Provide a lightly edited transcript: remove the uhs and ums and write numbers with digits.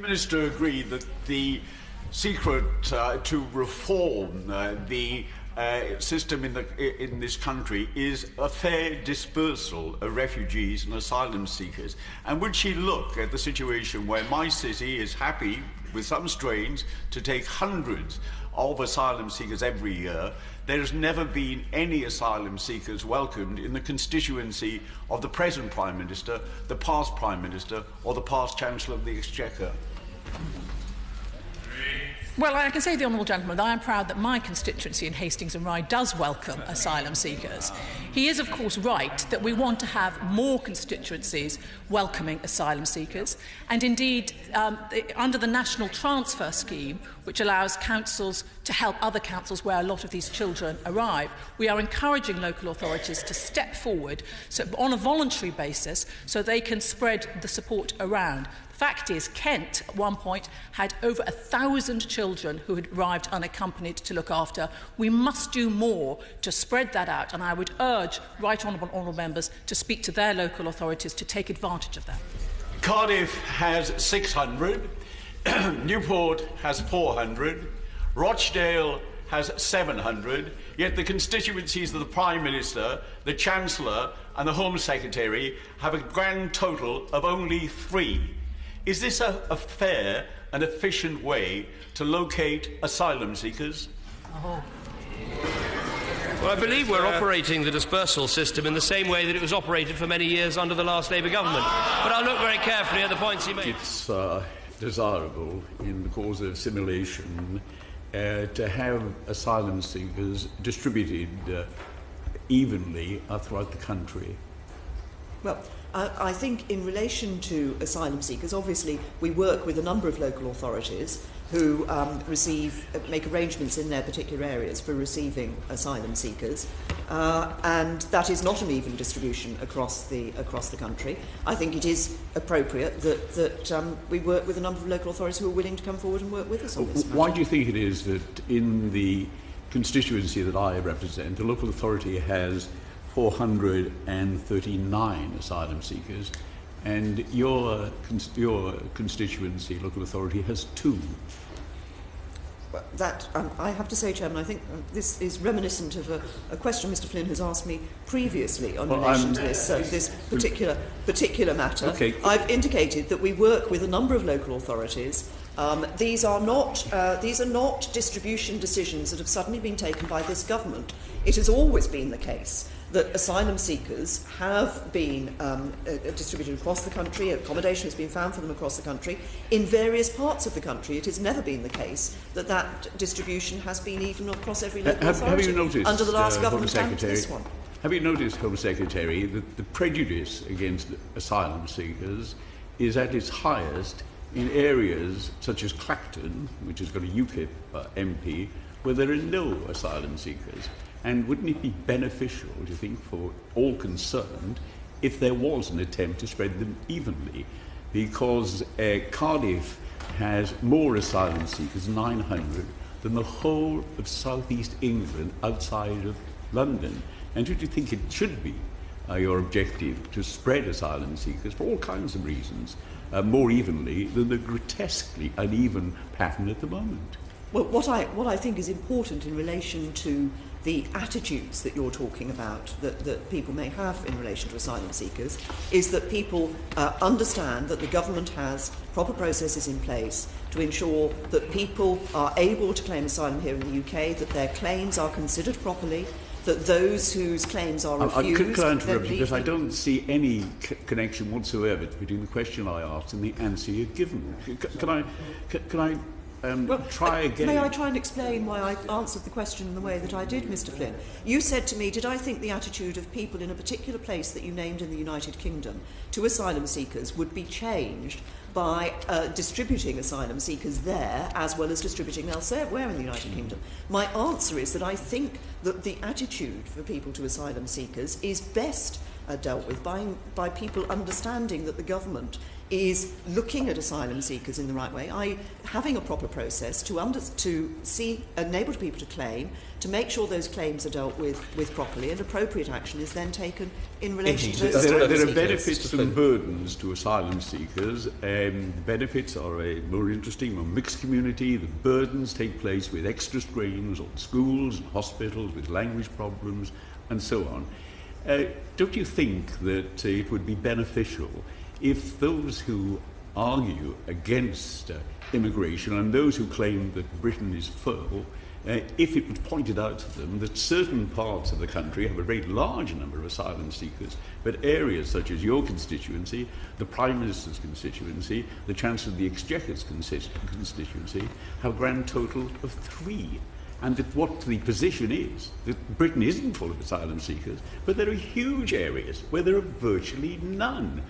Minister agree that the secret to reform the system in this country is a fair dispersal of refugees and asylum seekers? And would she look at the situation where my city is happy, with some strains, to take hundreds of asylum seekers every year? There has never been any asylum seekers welcomed in the constituency of the present Prime Minister, the past Prime Minister, or the past Chancellor of the Exchequer. Well, I can say to the honourable gentleman that I am proud that my constituency in Hastings and Rye does welcome asylum seekers. He is, of course, right that we want to have more constituencies welcoming asylum seekers. And indeed, under the National Transfer Scheme, which allows councils to help other councils where a lot of these children arrive, we are encouraging local authorities to step forward on a voluntary basis so they can spread the support around. The fact is, Kent, at one point, had over 1,000 children who had arrived unaccompanied to look after. We must do more to spread that out, and I would urge right honourable members to speak to their local authorities to take advantage of that. Cardiff has 600, Newport has 400, Rochdale has 700, yet the constituencies of the Prime Minister, the Chancellor and the Home Secretary have a grand total of only 3. Is this a fair and efficient way to locate asylum seekers? Well, I believe we're operating the dispersal system in the same way that it was operated for many years under the last Labour government. But I'll look very carefully at the points he made. It's desirable, in the cause of assimilation, to have asylum seekers distributed evenly throughout the country. Well, I think in relation to asylum seekers, obviously we work with a number of local authorities who make arrangements in their particular areas for receiving asylum seekers, and that is not an even distribution across the country. I think it is appropriate that we work with a number of local authorities who are willing to come forward and work with us on this matter. Why do you think it is that in the constituency that I represent, the local authority has 439 asylum seekers, and your constituency, local authority, has 2? Well, that I have to say, Chairman, I think this is reminiscent of a question Mr. Flynn has asked me previously on relation to this particular matter. Okay. I've indicated that we work with a number of local authorities. These are not distribution decisions that have suddenly been taken by this government. It has always been the case that asylum seekers have been distributed across the country. Accommodation has been found for them across the country. In various parts of the country, it has never been the case that that distribution has been even across every local authority. Have you noticed, under the last government Home and this one? Have you noticed, Home Secretary, that the prejudice against asylum seekers is at its highest in areas such as Clacton, which has got a UKIP MP, where there are no asylum seekers? And wouldn't it be beneficial, do you think, for all concerned if there was an attempt to spread them evenly? Because Cardiff has more asylum seekers, 900, than the whole of southeast England outside of London. And do you think it should be your objective to spread asylum seekers, for all kinds of reasons, more evenly than the grotesquely uneven pattern at the moment? Well, what I think is important in relation to the attitudes that you're talking about that people may have in relation to asylum seekers is that people understand that the government has proper processes in place to ensure that people are able to claim asylum here in the UK, that their claims are considered properly, that those whose claims are refused... Could I interrupt you, because I don't see any connection whatsoever between the question I asked and the answer you've given. Can I try again? May I try and explain why I answered the question in the way that I did, Mr. Flynn? You said to me, did I think the attitude of people in a particular place that you named in the United Kingdom to asylum seekers would be changed by distributing asylum seekers there as well as distributing elsewhere in the United Kingdom? My answer is that I think that the attitude for people to asylum seekers is best dealt with by people understanding that the government is looking at asylum seekers in the right way, having a proper process to enable people to claim, to make sure those claims are dealt with properly, and appropriate action is then taken in relation to those asylum there are seekers. benefits and burdens to asylum seekers. The benefits are a more interesting, more mixed community. The burdens take place with extra strains on schools and hospitals, with language problems, and so on. Don't you think that it would be beneficial if those who argue against immigration and those who claim that Britain is full, if it was pointed out to them that certain parts of the country have a very large number of asylum seekers, but areas such as your constituency, the Prime Minister's constituency, the Chancellor of the Exchequer's constituency, have a grand total of 3. And that what the position is, that Britain isn't full of asylum seekers, but there are huge areas where there are virtually none.